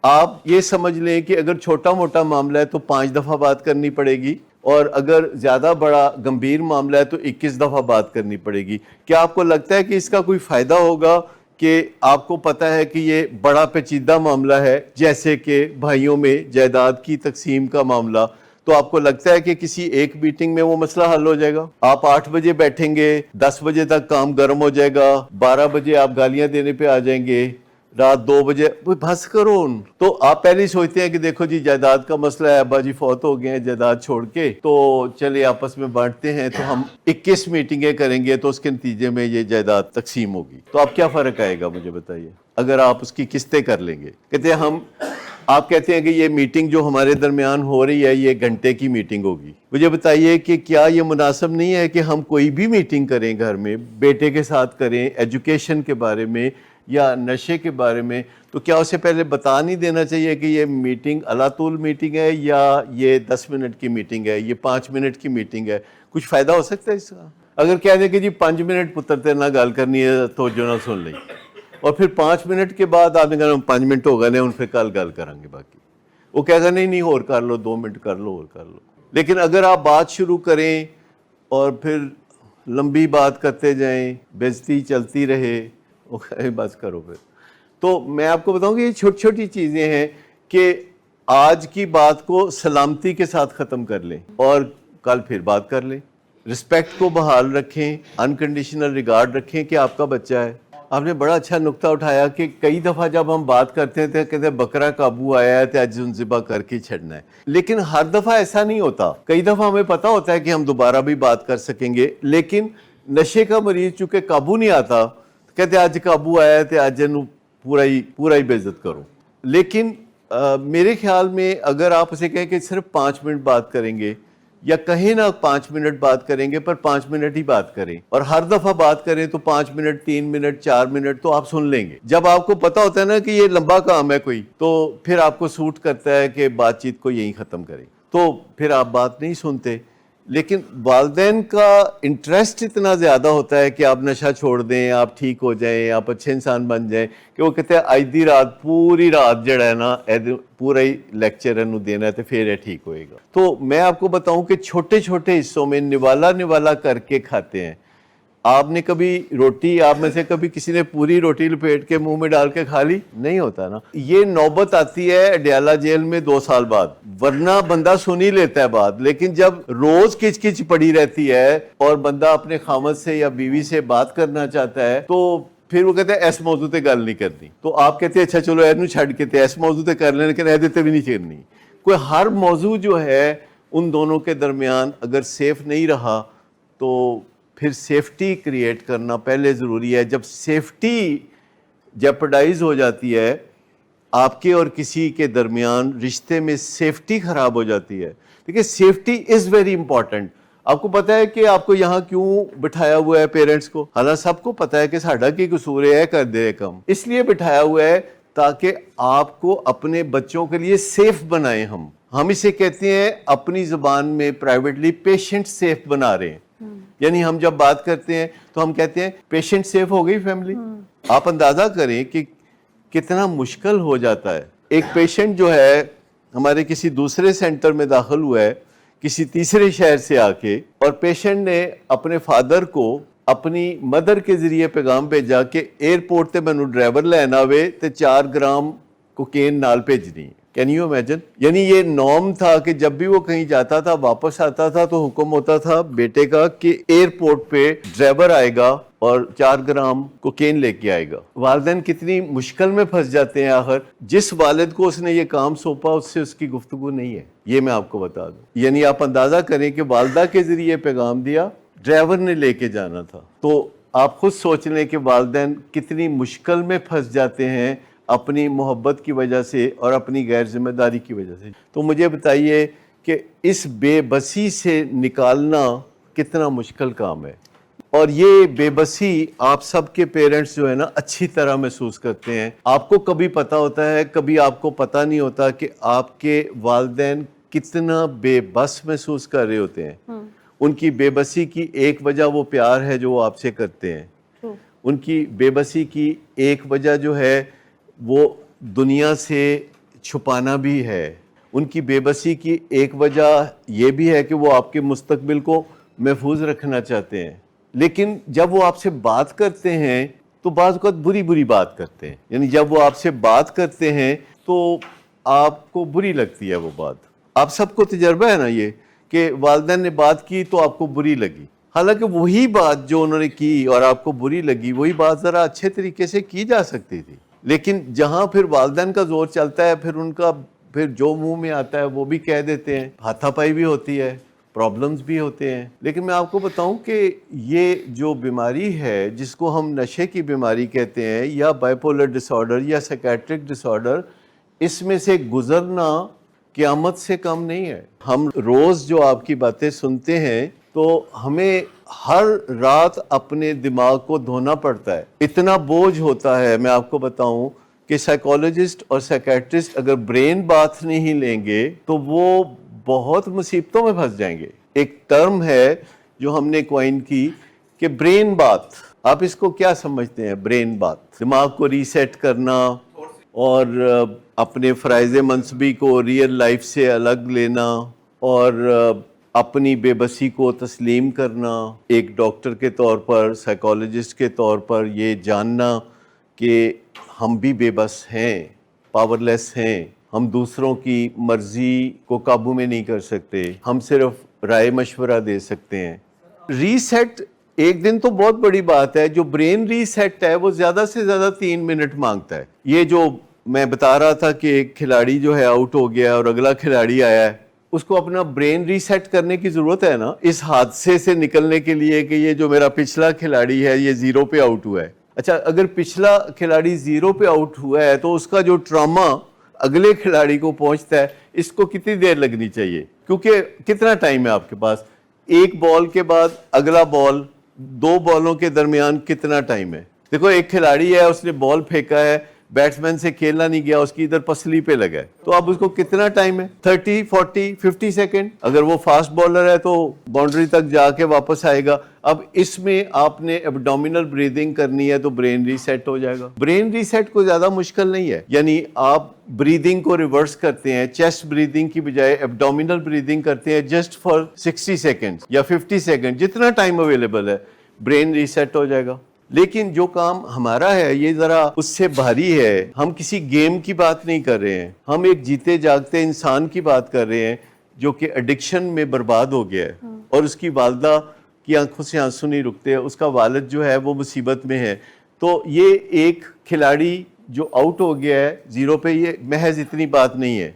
آپ یہ سمجھ لیں کہ اگر چھوٹا موٹا معاملہ ہے تو 5 دفعہ بات کرنی پڑے گی, اور اگر زیادہ بڑا گمبھیر معاملہ ہے تو 21 دفعہ بات کرنی پڑے گی. کیا آپ کو لگتا ہے کہ اس کا کوئی فائدہ ہوگا کہ آپ کو پتہ ہے کہ یہ بڑا پیچیدہ معاملہ ہے, جیسے کہ بھائیوں میں جائیداد کی تقسیم کا معاملہ, تو آپ کو لگتا ہے کہ کسی ایک میٹنگ میں وہ مسئلہ حل ہو جائے گا؟ آپ 8 بجے بیٹھیں گے, 10 بجے تک کام گرم ہو جائے گا, 12 بجے آپ گالیاں دینے پہ آ جائیں گے, رات 2 بجے بس کرو. تو آپ پہلے ہی سوچتے ہیں کہ دیکھو جی جائیداد کا مسئلہ ہے, ابا جی فوت ہو گئے ہیں جائیداد چھوڑ کے, تو چلے آپس میں بانٹتے ہیں, تو ہم 21 میٹنگیں کریں گے تو اس کے نتیجے میں یہ جائیداد تقسیم ہوگی. تو اب کیا فرق آئے گا مجھے بتائیے اگر آپ اس کی قسطیں کر لیں گے؟ کہتے ہیں آپ کہتے ہیں کہ یہ میٹنگ جو ہمارے درمیان ہو رہی ہے یہ گھنٹے کی میٹنگ ہوگی. مجھے بتائیے کہ کیا یہ مناسب نہیں ہے کہ ہم کوئی بھی میٹنگ کریں گھر میں, بیٹے کے ساتھ کریں, ایجوکیشن کے بارے میں یا نشے کے بارے میں, تو کیا اسے پہلے بتا نہیں دینا چاہیے کہ یہ میٹنگ اللہ طول میٹنگ ہے یا یہ 10 منٹ کی میٹنگ ہے, یہ 5 منٹ کی میٹنگ ہے؟ کچھ فائدہ ہو سکتا ہے اس کا؟ اگر کہہ دیں کہ جی 5 منٹ پتر تے نہ گل کرنی ہے تو جو نہ سن لیں, اور پھر 5 منٹ کے بعد آپ نے کہا 5 منٹ ہو گئے ان پھر کل گل کریں گے باقی, وہ کہے گا نہیں نہیں اور کر لو 2 منٹ کر لو اور کر لو. لیکن اگر آپ بات شروع کریں اور پھر لمبی بات کرتے جائیں, بےعزتی چلتی رہے, وہ کہے بس کرو پھر. تو میں آپ کو بتاؤں کہ یہ چھوٹی چھوٹی چیزیں ہیں کہ آج کی بات کو سلامتی کے ساتھ ختم کر لیں اور کل پھر بات کر لیں. رسپیکٹ کو بحال رکھیں, انکنڈیشنل ریگارڈ رکھیں کہ آپ کا بچہ ہے. آپ نے بڑا اچھا نقطہ اٹھایا کہ کئی دفعہ جب ہم بات کرتے ہیں تو کہتے ہیں بکرا قابو آیا ہے تو آج ذبح کر کے چھڑنا ہے, لیکن ہر دفعہ ایسا نہیں ہوتا. کئی دفعہ ہمیں پتہ ہوتا ہے کہ ہم دوبارہ بھی بات کر سکیں گے, لیکن نشے کا مریض چونکہ قابو نہیں آتا کہتے ہیں آج قابو آیا ہے تو آج پورا ہی بے عزت کرو. لیکن میرے خیال میں اگر آپ اسے کہیں کہ صرف 5 منٹ بات کریں گے, یا کہیں نہ 5 منٹ بات کریں گے پر 5 منٹ ہی بات کریں, اور ہر دفعہ بات کریں تو 5 منٹ 3 منٹ 4 منٹ تو آپ سن لیں گے. جب آپ کو پتا ہوتا ہے نا کہ یہ لمبا کام ہے کوئی, تو پھر آپ کو سوٹ کرتا ہے کہ بات چیت کو یہیں ختم کریں, تو پھر آپ بات نہیں سنتے. لیکن والدین کا انٹرسٹ اتنا زیادہ ہوتا ہے کہ آپ نشہ چھوڑ دیں, آپ ٹھیک ہو جائیں, آپ اچھے انسان بن جائیں, کہ وہ کہتے ہیں آج دی رات پوری رات جڑا ہے نا پورا ہی لیکچر انہوں دینا ہے تو پھر یہ ٹھیک ہوئے گا. تو میں آپ کو بتاؤں کہ چھوٹے چھوٹے حصوں میں نوالا کر کے کھاتے ہیں. آپ نے کبھی روٹی, آپ میں سے کبھی کسی نے پوری روٹی لپیٹ کے منہ میں ڈال کے کھا لی؟ نہیں ہوتا نا. یہ نوبت آتی ہے اڈیالہ جیل میں 2 سال بعد, ورنہ بندہ سن ہی لیتا ہے بات. لیکن جب روز کچ کچ پڑی رہتی ہے اور بندہ اپنے خامد سے یا بیوی سے بات کرنا چاہتا ہے تو پھر وہ کہتے ہیں ایس موضوع تے گل نہیں کرنی. تو آپ کہتے ہیں اچھا چلو اینو چھڑ کے ایس موضوع تے کر لیں, لیکن اے دیتے بھی نہیں کرنی. کوئی ہر موضوع جو ہے ان دونوں کے درمیان اگر سیف نہیں رہا تو پھر سیفٹی کریٹ کرنا پہلے ضروری ہے. جب سیفٹی جیپرڈائز ہو جاتی ہے آپ کے اور کسی کے درمیان, رشتے میں سیفٹی خراب ہو جاتی ہے. دیکھیے سیفٹی از ویری امپورٹنٹ. آپ کو پتا ہے کہ آپ کو یہاں کیوں بٹھایا ہوا ہے پیرنٹس کو؟ حالانکہ سب کو پتا ہے کہ ساڈا کی قصور ہے, کر دے کم. اس لیے بٹھایا ہوا ہے تاکہ آپ کو اپنے بچوں کے لیے سیف بنائیں. ہم اسے کہتے ہیں اپنی زبان میں پرائیویٹلی پیشنٹ سیف بنا رہے ہیں. یعنی ہم جب بات کرتے ہیں تو ہم کہتے ہیں پیشنٹ سیف ہو گئی فیملی. آپ اندازہ کریں کہ کتنا مشکل ہو جاتا ہے. ایک پیشنٹ جو ہے ہمارے کسی دوسرے سینٹر میں داخل ہوا ہے کسی تیسرے شہر سے آ کے, اور پیشنٹ نے اپنے فادر کو اپنی مدر کے ذریعے پیغام بھیجا کہ ایئرپورٹ تے مینوں ڈرائیور لین آوے تے 4 گرام کوکین نال بھیجنی. Can you imagine? یعنی یہ نارم تھا کہ جب بھی وہ کہیں جاتا تھا واپس آتا تھا تو حکم ہوتا تھا بیٹے کا کہ ایئرپورٹ پہ ڈرائیور آئے گا اور 4 گرام کوکین لے کے آئے گا. والدین کتنی مشکل میں پھنس جاتے ہیں. آخر جس والد کو اس نے یہ کام سونپا اس سے اس کی گفتگو نہیں ہے, یہ میں آپ کو بتا دوں. یعنی آپ اندازہ کریں کہ والدہ کے ذریعے پیغام دیا, ڈرائیور نے لے کے جانا تھا. تو آپ خود سوچ لیں کہ والدین کتنی مشکل میں پھنس جاتے ہیں اپنی محبت کی وجہ سے اور اپنی غیر ذمہ داری کی وجہ سے. تو مجھے بتائیے کہ اس بے بسی سے نکالنا کتنا مشکل کام ہے. اور یہ بے بسی آپ سب کے پیرنٹس جو ہے نا اچھی طرح محسوس کرتے ہیں. آپ کو کبھی پتہ ہوتا ہے, کبھی آپ کو پتہ نہیں ہوتا کہ آپ کے والدین کتنا بے بس محسوس کر رہے ہوتے ہیں. ان کی بے بسی کی ایک وجہ وہ پیار ہے جو وہ آپ سے کرتے ہیں. ان کی بے بسی کی ایک وجہ جو ہے وہ دنیا سے چھپانا بھی ہے. ان کی بے بسی کی ایک وجہ یہ بھی ہے کہ وہ آپ کے مستقبل کو محفوظ رکھنا چاہتے ہیں. لیکن جب وہ آپ سے بات کرتے ہیں تو بعض اوقات بری بری بات کرتے ہیں. یعنی جب وہ آپ سے بات کرتے ہیں تو آپ کو بری لگتی ہے وہ بات. آپ سب کو تجربہ ہے نا یہ کہ والدین نے بات کی تو آپ کو بری لگی, حالانکہ وہی بات جو انہوں نے کی اور آپ کو بری لگی وہی بات ذرا اچھے طریقے سے کی جا سکتی تھی. لیکن جہاں پھر والدین کا زور چلتا ہے پھر جو منہ میں آتا ہے وہ بھی کہہ دیتے ہیں. ہاتھا پائی بھی ہوتی ہے, پرابلمز بھی ہوتے ہیں. لیکن میں آپ کو بتاؤں کہ یہ جو بیماری ہے جس کو ہم نشے کی بیماری کہتے ہیں یا بائیپولر ڈس آرڈر یا سائیکیٹرک ڈس آرڈر, اس میں سے گزرنا قیامت سے کم نہیں ہے. ہم روز جو آپ کی باتیں سنتے ہیں تو ہمیں ہر رات اپنے دماغ کو دھونا پڑتا ہے. اتنا بوجھ ہوتا ہے. میں آپ کو بتاؤں کہ سائیکالوجسٹ اور سائیکیٹرسٹ اگر برین باتھ نہیں لیں گے تو وہ بہت مصیبتوں میں پھنس جائیں گے. ایک ٹرم ہے جو ہم نے کوائن کی کہ برین باتھ. آپ اس کو کیا سمجھتے ہیں؟ برین باتھ, دماغ کو ریسیٹ کرنا اور اپنے فرائض منصبی کو ریئل لائف سے الگ لینا اور اپنی بے بسی کو تسلیم کرنا. ایک ڈاکٹر کے طور پر, سائیکالوجسٹ کے طور پر یہ جاننا کہ ہم بھی بے بس ہیں, پاور لیس ہیں. ہم دوسروں کی مرضی کو قابو میں نہیں کر سکتے, ہم صرف رائے مشورہ دے سکتے ہیں. ریسیٹ ایک دن تو بہت بڑی بات ہے. جو برین ریسیٹ ہے وہ زیادہ سے زیادہ 3 منٹ مانگتا ہے. یہ جو میں بتا رہا تھا کہ ایک کھلاڑی جو ہے آؤٹ ہو گیا اور اگلا کھلاڑی آیا ہے, اس کو اپنا برین ریسیٹ کرنے کی ضرورت ہے نا اس حادثے سے نکلنے کے لیے کہ یہ جو میرا پچھلا کھلاڑی ہے یہ 0 پہ آؤٹ ہوا ہے. اچھا, اگر پچھلا کھلاڑی 0 پہ آؤٹ ہوا ہے تو اس کا جو ٹراما اگلے کھلاڑی کو پہنچتا ہے اس کو کتنی دیر لگنی چاہیے؟ کیونکہ کتنا ٹائم ہے آپ کے پاس؟ ایک بال کے بعد اگلا بال, 2 بالوں کے درمیان کتنا ٹائم ہے؟ دیکھو ایک کھلاڑی ہے, اس نے بال پھینکا ہے, بیٹسمین سے کھیلنا نہیں گیا, اس کی ادھر پسلی پہ لگا ہے, تو اب اس کو کتنا ٹائم ہے؟ 30, 40, 50 سیکنڈ. اگر وہ فاسٹ بالر ہے تو باؤنڈری تک جا کے واپس آئے گا. اب اس میں آپ نے ایبڈومینل بریدنگ کرنی ہے تو برین ریسیٹ ہو جائے گا. برین ریسیٹ کو زیادہ مشکل نہیں ہے. یعنی آپ بریدنگ کو ریورس کرتے ہیں, چیسٹ بریدنگ کی بجائے ایبڈومینل بریدنگ کرتے ہیں جسٹ فار 60 سیکنڈ یا 50 سیکنڈ, جتنا ٹائم اویلیبل ہے, برین ریسیٹ ہو جائے گا. لیکن جو کام ہمارا ہے یہ ذرا اس سے بھاری ہے. ہم کسی گیم کی بات نہیں کر رہے ہیں, ہم ایک جیتے جاگتے انسان کی بات کر رہے ہیں جو کہ ایڈکشن میں برباد ہو گیا ہے اور اس کی والدہ کی آنکھوں سے آنسو نہیں رکتے, اس کا والد جو ہے وہ مصیبت میں ہے. تو یہ ایک کھلاڑی جو آؤٹ ہو گیا ہے 0 پہ, یہ محض اتنی بات نہیں ہے,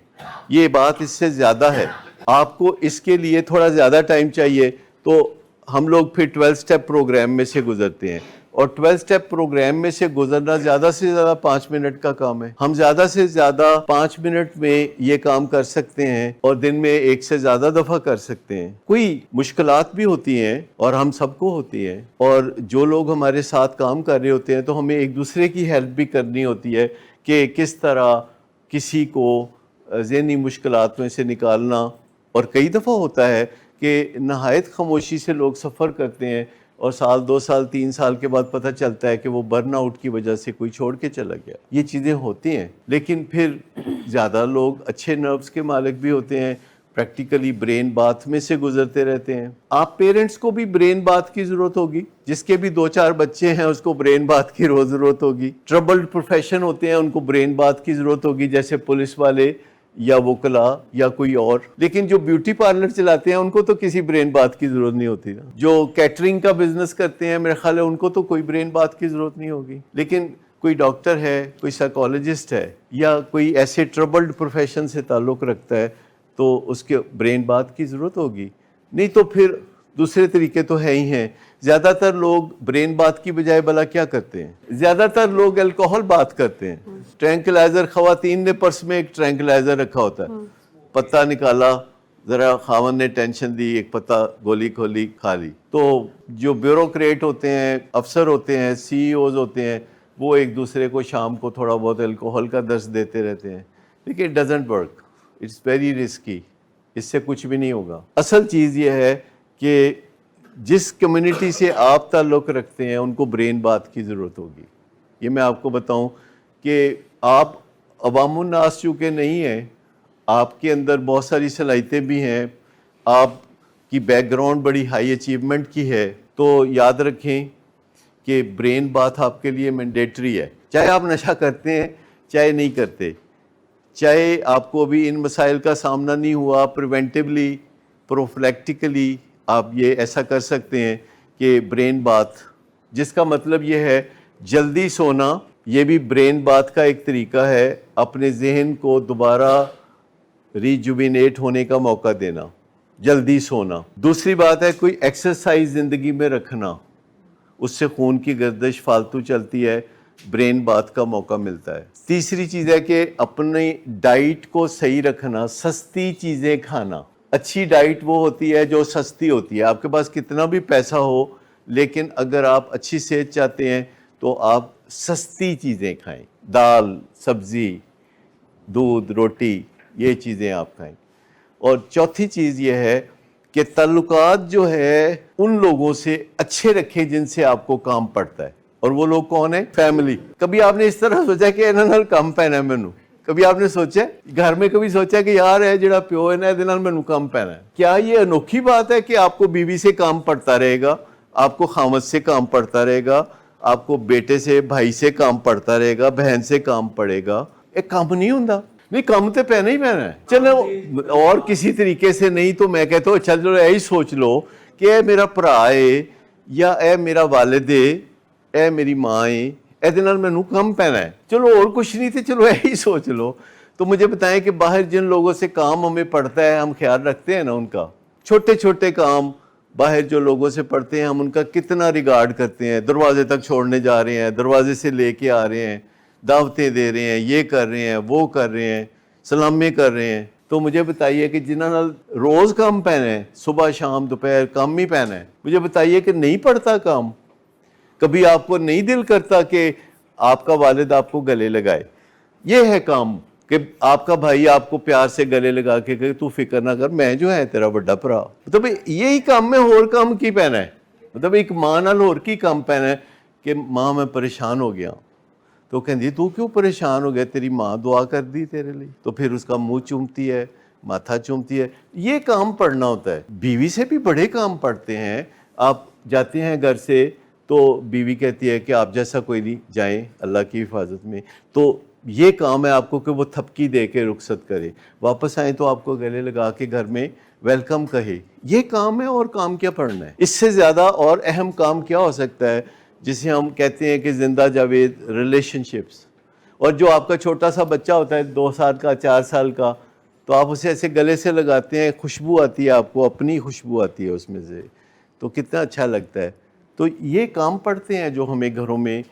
یہ بات اس سے زیادہ ہے. آپ کو اس کے لیے تھوڑا زیادہ ٹائم چاہیے. تو ہم لوگ پھر 12 سٹیپ پروگرام میں سے گزرتے ہیں اور 12 سٹیپ پروگرام میں سے گزرنا زیادہ سے زیادہ 5 منٹ کا کام ہے. ہم زیادہ سے زیادہ 5 منٹ میں یہ کام کر سکتے ہیں اور دن میں 1 سے زیادہ دفعہ کر سکتے ہیں. کوئی مشکلات بھی ہوتی ہیں اور ہم سب کو ہوتی ہیں, اور جو لوگ ہمارے ساتھ کام کر رہے ہوتے ہیں تو ہمیں ایک دوسرے کی ہیلپ بھی کرنی ہوتی ہے کہ کس طرح کسی کو ذہنی مشکلات میں سے نکالنا. اور کئی دفعہ ہوتا ہے کہ نہایت خاموشی سے لوگ سفر کرتے ہیں اور 1 2 سال 3 سال کے بعد پتہ چلتا ہے کہ وہ برن آؤٹ کی وجہ سے کوئی چھوڑ کے چلا گیا. یہ چیزیں ہوتی ہیں. لیکن پھر زیادہ لوگ اچھے نروس کے مالک بھی ہوتے ہیں, پریکٹیکلی برین باتھ میں سے گزرتے رہتے ہیں. آپ پیرنٹس کو بھی برین باتھ کی ضرورت ہوگی. جس کے بھی 2-4 بچے ہیں اس کو برین باتھ کی روز ضرورت ہوگی. ٹربلڈ پروفیشن ہوتے ہیں ان کو برین باتھ کی ضرورت ہوگی, جیسے پولیس والے یا وکلا یا کوئی اور. لیکن جو بیوٹی پارلر چلاتے ہیں ان کو تو کسی برین بات کی ضرورت نہیں ہوتی نا. جو کیٹرنگ کا بزنس کرتے ہیں میرے خیال ہے ان کو تو کوئی برین بات کی ضرورت نہیں ہوگی. لیکن کوئی ڈاکٹر ہے, کوئی سائیکالوجسٹ ہے, یا کوئی ایسے ٹربلڈ پروفیشن سے تعلق رکھتا ہے تو اس کے برین بات کی ضرورت ہوگی. نہیں تو پھر دوسرے طریقے تو ہے ہی ہیں. زیادہ تر لوگ برین بات کی بجائے بلا کیا کرتے ہیں؟ زیادہ تر لوگ الکوہل بات کرتے ہیں. ٹرینکلائزر, خواتین نے پرس میں ایک ٹرینکلائزر رکھا ہوتا ہے, پتہ نکالا, ذرا خاون نے ٹینشن دی, ایک پتہ گولی کھولی, کھا لی. تو جو بیوروکریٹ ہوتے ہیں, افسر ہوتے ہیں, سی ای اوز ہوتے ہیں, وہ ایک دوسرے کو شام کو تھوڑا بہت الکوہل کا درس دیتے رہتے ہیں. لیکن it doesn't work, it's very risky. اس سے کچھ بھی نہیں ہوگا. اصل چیز یہ ہے کہ جس کمیونٹی سے آپ تعلق رکھتے ہیں ان کو برین بات کی ضرورت ہوگی. یہ میں آپ کو بتاؤں کہ آپ عوام الناس چونکہ نہیں ہیں, آپ کے اندر بہت ساری صلاحیتیں بھی ہیں, آپ کی بیک گراؤنڈ بڑی ہائی اچیومنٹ کی ہے, تو یاد رکھیں کہ برین بات آپ کے لیے مینڈیٹری ہے. چاہے آپ نشہ کرتے ہیں چاہے نہیں کرتے, چاہے آپ کو ابھی ان مسائل کا سامنا نہیں ہوا, پریونٹیولی پروفلیکٹیکلی آپ یہ ایسا کر سکتے ہیں کہ برین بات, جس کا مطلب یہ ہے جلدی سونا, یہ بھی برین بات کا ایک طریقہ ہے اپنے ذہن کو دوبارہ ریجوینیٹ ہونے کا موقع دینا, جلدی سونا. دوسری بات ہے کوئی ایکسرسائز زندگی میں رکھنا, اس سے خون کی گردش فالتو چلتی ہے, برین بات کا موقع ملتا ہے. تیسری چیز ہے کہ اپنی ڈائٹ کو صحیح رکھنا, سستی چیزیں کھانا. اچھی ڈائٹ وہ ہوتی ہے جو سستی ہوتی ہے. آپ کے پاس کتنا بھی پیسہ ہو, لیکن اگر آپ اچھی صحت چاہتے ہیں تو آپ سستی چیزیں کھائیں, دال, سبزی, دودھ, روٹی, یہ چیزیں آپ کھائیں. اور چوتھی چیز یہ ہے کہ تعلقات جو ہے ان لوگوں سے اچھے رکھیں جن سے آپ کو کام پڑتا ہے. اور وہ لوگ کون ہیں؟ فیملی. کبھی آپ نے اس طرح سوچا کہ انہاں نال کم پینا ہے مینوں؟ کبھی آپ نے سوچا گھر میں کبھی سوچا کہ یار ہے جڑا پیو ہے نا یہ نال مینوں کم پینا ہے؟ کیا یہ انوکھی بات ہے کہ آپ کو بیوی سے کام پڑتا رہے گا, آپ کو خامد سے کام پڑتا رہے گا, آپ کو بیٹے سے, بھائی سے کام پڑتا رہے گا, بہن سے کام پڑے گا؟ ایک کام نہیں ہوندا. نہیں, کم تو پینا ہی پینا ہے. چلو اور کسی طریقے سے نہیں تو میں کہتا ہوں اچھا چلو یہی سوچ لو کہ اے میرا بھرا ہے, یا اے میرا والد ہے, اے میری ماں ہے, اے نال مینوں کم پینا ہے. چلو اور کچھ نہیں تو چلو یہی سوچ لو. تو مجھے بتائیں کہ باہر جن لوگوں سے کام ہمیں پڑتا ہے ہم خیال رکھتے ہیں نا ان کا؟ چھوٹے چھوٹے کام باہر جو لوگوں سے پڑھتے ہیں ہم ان کا کتنا ریگارڈ کرتے ہیں. دروازے تک چھوڑنے جا رہے ہیں, دروازے سے لے کے آ رہے ہیں, دعوتیں دے رہے ہیں, یہ کر رہے ہیں, وہ کر رہے ہیں, سلامی کر رہے ہیں. تو مجھے بتائیے کہ جنہاں نال روز کام پہنا ہے, صبح شام دوپہر کام ہی پہنا ہے, مجھے بتائیے کہ نہیں پڑتا کام. کبھی آپ کو نہیں دل کرتا کہ آپ کا والد آپ کو گلے لگائے؟ یہ ہے کام کہ آپ کا بھائی آپ کو پیار سے گلے لگا کے کہ تو فکر نہ کر, میں جو ہے تیرا بڑا بھرا. مطلب یہی کام میں اور کام کی پہنا ہے. مطلب ایک ماں نال اور کی کام پہنا ہے کہ ماں میں پریشان ہو گیا. تو کہندی تو کیوں پریشان ہو گیا؟ تیری ماں دعا کر دی تیرے لیے. تو پھر اس کا منہ چومتی ہے, ماتھا چومتی ہے. یہ کام پڑھنا ہوتا ہے. بیوی سے بھی بڑے کام پڑھتے ہیں. آپ جاتے ہیں گھر سے تو بیوی کہتی ہے کہ آپ جیسا کوئی نہیں, جائیں اللہ کی حفاظت میں. تو یہ کام ہے آپ کو کہ وہ تھپکی دے کے رخصت کرے, واپس آئیں تو آپ کو گلے لگا کے گھر میں ویلکم کہے. یہ کام ہے. اور کام کیا پڑھنا ہے؟ اس سے زیادہ اور اہم کام کیا ہو سکتا ہے جسے ہم کہتے ہیں کہ زندہ جاوید ریلیشن شپس. اور جو آپ کا چھوٹا سا بچہ ہوتا ہے 2 سال کا, 4 سال کا, تو آپ اسے ایسے گلے سے لگاتے ہیں, خوشبو آتی ہے, آپ کو اپنی خوشبو آتی ہے اس میں سے, تو کتنا اچھا لگتا ہے. تو یہ کام پڑتے ہیں جو ہمیں گھروں میں,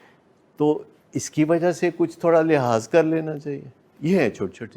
تو اس کی وجہ سے کچھ تھوڑا لحاظ کر لینا چاہیے. یہ ہے چھوٹی چھوٹی